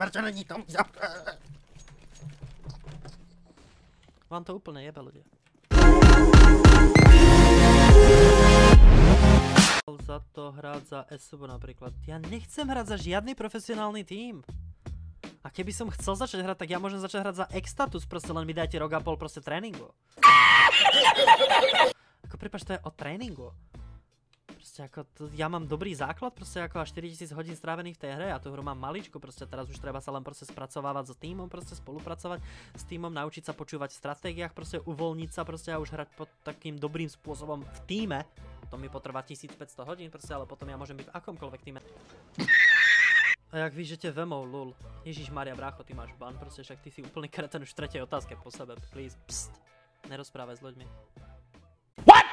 Prečo není to? Vám to úplne jebe, ľudia. Za to hrať za SUB napríklad. Ja nechcem hrať za žiadny profesionálny tím. A keby som chcel začať hrať, tak ja môžem začať hrať za X-Status, proste len mi dajte rok a pol proste tréningu. Ako prepáč, to je o tréningu. Proste ako, ja mám dobrý základ, proste ako až 4000 hodín strávených v tej hre, ja tú hru mám maličko, proste teraz už treba sa len proste spracovávať s tímom, proste spolupracovať s tímom, naučiť sa počúvať v stratégiách, proste uvoľniť sa proste a už hrať pod takým dobrým spôsobom v tíme. To mi potrvá 1500 hodín proste, ale potom ja môžem byť v akomkoľvek týme. A jak vyžete vemou, lul. Ježišmaria, brácho, ty máš ban, proste však ty si úplný kreten už v tretej otázke po sebe, please, pst. Nerozprávaj s ľuďmi. What?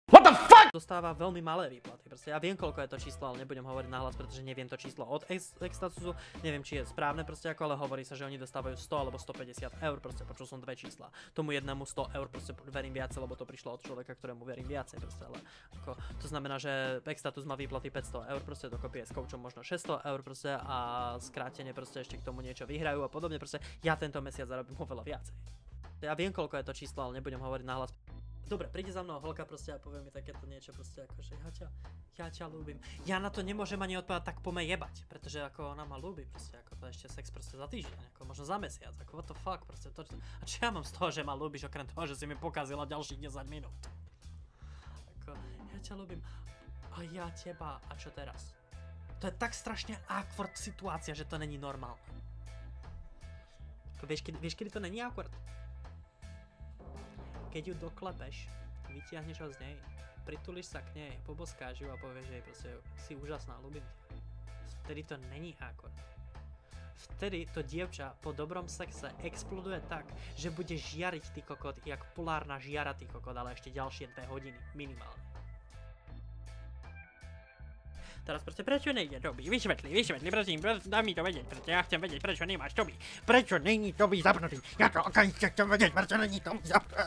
What the fuck? Dostáva veľmi malé výplaty, proste ja viem koľko je to číslo, ale nebudem hovoriť nahlas, pretože neviem to číslo od X-Statusu, neviem či je správne proste ako, ale hovorí sa, že oni dostávajú 100 alebo 150 eur, proste počul som dve čísla. Tomu jednému 100 eur proste verím viacej, lebo to prišlo od človeka, ktorému verím viacej, proste, ale ako, to znamená, že X-Status má výplaty 500 eur, proste dokopy je s koučom možno 600 eur, proste a skrátene proste ešte k tomu niečo vyhrajú a podobne, proste ja tento mesiac zarobím oveľa viacej. Ja viem koľko je to číslo, ale nebudem hovoriť nahlas. Dobre, príde za mnou holka proste a povie mi takéto niečo proste ako, že ja ťa ľúbim. Ja na to nemôžem ani odpovedať, tak poďme jebať, pretože ako ona ma ľúbi proste, ako to ešte sex proste za týždeň, ako možno za mesiac, ako what the fuck proste to, a čo ja mám z toho, že ma ľúbiš okrem toho, že si mi pokazila ďalších 10 minút. Ako, ja ťa ľúbim a ja teba, a čo teraz? To je tak strašne awkward situácia, že to není normálne. Ako, vieš, kedy to není awkward? Keď ju doklepeš, vytiahneš ho z nej, pritulíš sa k nej, poboskáš ju a povieš jej proste, si úžasná, ľúbim ťa. Vtedy to není awkward. Vtedy to dievča po dobrom sexe exploduje tak, že bude žiariť ty kokot, jak polárna žiara ty kokot, ale ešte ďalšie 2 hodiny, minimálne. Teraz proste, prečo nejde Toby? Vysvetli, prosím, daj mi to vedieť, pretože ja chcem vedieť, prečo nemáš Toby. Prečo není Toby zapnutý? Ja to okamžite chcem vedieť, prečo není Toby zapnutý.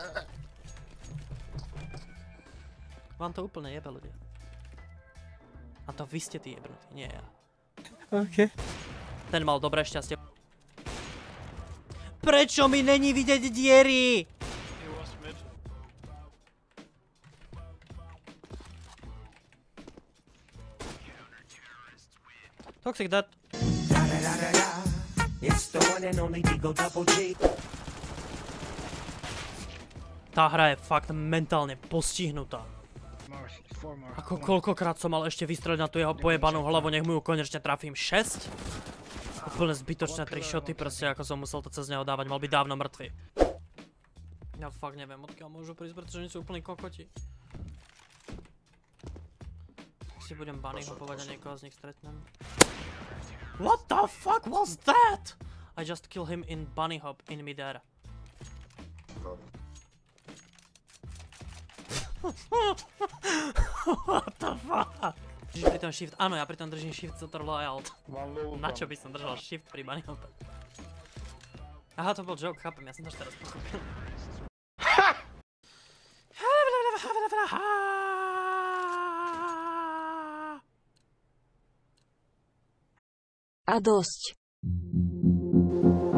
Vám to úplne jebe, ľudia. A to vy ste tí jebnutí, nie ja. OK. Ten mal dobré šťastie. Prečo mi není vidieť diery? Toxic that. Tá hra je fakt mentálne postihnutá. Ako koľkokrát som mal ešte vystreliť na tú jeho pojebanú hlavu, nech mu ju konečne trafím 6? Úplne zbytočné 3 shoty proste, ako som musel to cez neho dávať, mal byť dávno mŕtvy. Ja fakt neviem, odkiaľ môžu prísť, pretože oni sú úplní kokoti. Si budem bunny hopovať a niekoho z nich stretnem. What the fuck was that? I just killed him in bunny hop in midair. What the fuck? Držíš pri tom shift? Áno, ja pri tom držím shift Ctrl a Alt. Na čo by som držal shift pri bunny hope? Aha, to bol joke, chápem, ja som to teraz pochopil. A dosť.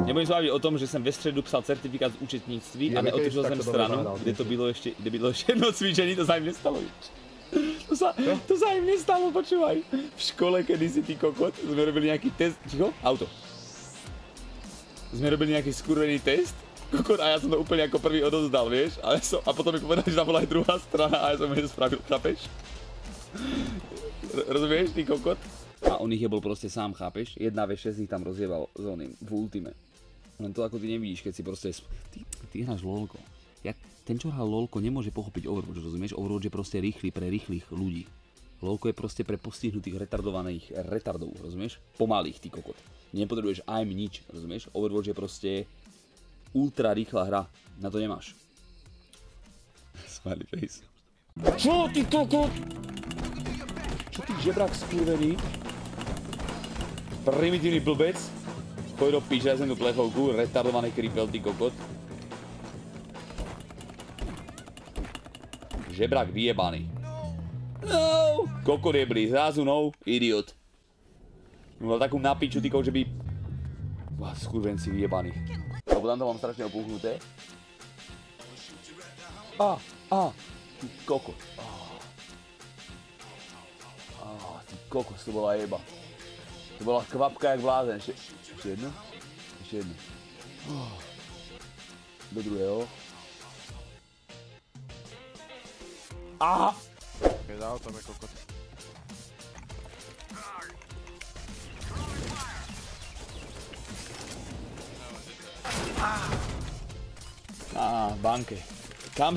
Nebudem sa baviť o tom, že som ve středu psal certifikát z účetníctví a neotevřel jsem stranu, kde to bylo ještě jedno cvičení, to sa im nestalo. To sa im nestalo, počúvaj. V škole kedysi, ty kokot, sme robili nejaký test, ticho, auto. Sme robili nejaký skurvený test, kokot, a ja som to úplne ako prvý odovzdal, vieš, a potom mi povedali, že tam bola aj druhá strana a ja som ju spravil, chápeš? Rozumieš, ty kokot? A on ich jebol proste sám, chápeš? 1v6 ich tam rozjebal s oným, v ultime. Len to ako ty nevidíš, keď si proste... Ty hráš lolko. Ten, čo hrá lolko, nemôže pochopiť Overwatch, rozumieš? Overwatch je proste rýchly pre rýchlych ľudí. Lolko je proste pre postihnutých retardovaných retardov, rozumieš? Pomalých, ty kokot. Nepotrebuješ aim nič, rozumieš? Overwatch je proste ultra rýchla hra. Na to nemáš. Smiley face. Čo ty kokot? Čo ty žebrak skurvený? Primitívny blbec. Poj do píče, ja som tu plechovku, retardovaný kripel, ty kokot. Žebrak vyjebaný. No! Kokot jeblý, zrazu no, idiot. Mal takú napiču, ty kokot, že by Skurvenci vyjebaní. Lebo tam to mám strašne opúchnuté. Ty kokos. Ty kokos, to bola jeba. To bola kvapka jak blázen. Ešte jedno? Ešte jedno. Do druhého. Aha! Je za autom je kokot. Banke. Kam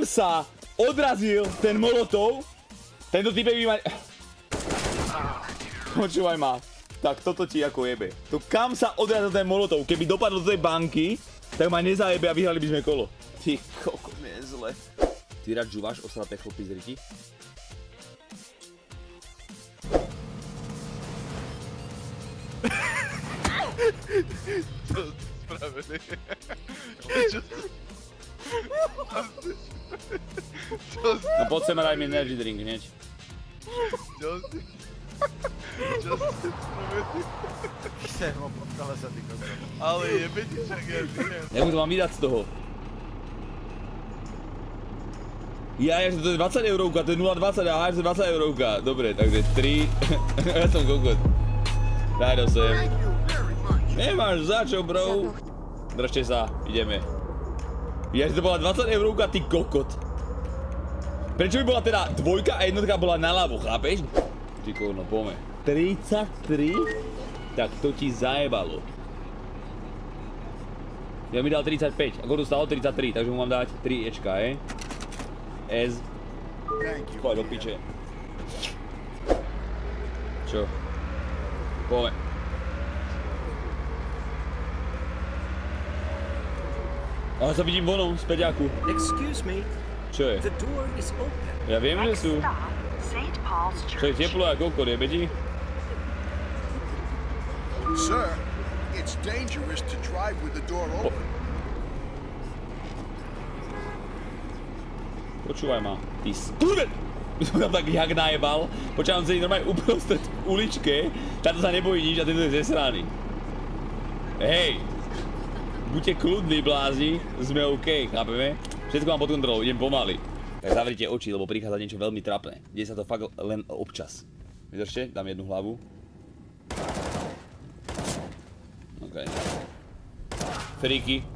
sa odrazil ten molotov? Tento typek by ma... Počúvaj ma. Tak toto ti ako jebe. To kam sa odrazil ten molotov? Keby dopadlo do tej banky, tak ma nezajebe a vyhrali by sme kolo. Ty koko, mne je zle. Ty rád žuváš osraté chlopy z ryti? Čo spravili? No poď sem a daj mi energy drink hneď. Čo ste spravili? Chcem ho potkala sa ty kokot. Ale jebe ti však ja žijem. Jak mu to mám vydať z toho? Ja, to je 20 eurovka, to je 0,20 a to je 20 eurovka. Dobre, takže 3. Ja som kokot. Daj do sem. Nemáš za čo, bro. Držte sa, ideme. Ja, že to bola 20 eurovka, ty kokot. Prečo by bola teda dvojka a jednotka bola naľavo, chápeš? Ty kokot, no poďme. 33? Tak to ti zajebalo. Ja mi dal 35, ako to stalo 33, takže mu mám dať 3 Ečka, S. Poď do piče. Čo? Poďme. Ale sa vidím vonom, z peďaku. Excuse me. Čo je? The door is open. Ja viem, že sú. Čo je teplo a kokot, jebe ti? Sir, it's dangerous to drive with the door open. Počúvaj ma, ty skurven! My som tam tak jak najebal. Počúvam sa normálne uprostred uličke. Táto sa nebojí nič a tento je zesraný. Hej! Buďte kľudní, blázni, sme OK, chápeme? Všetko mám pod kontrolou, idem pomaly. Tak zavrite oči, lebo prichádza niečo veľmi trapné. Deje sa to fakt len občas. Vydržte, dám jednu hlavu. OK. Freaky.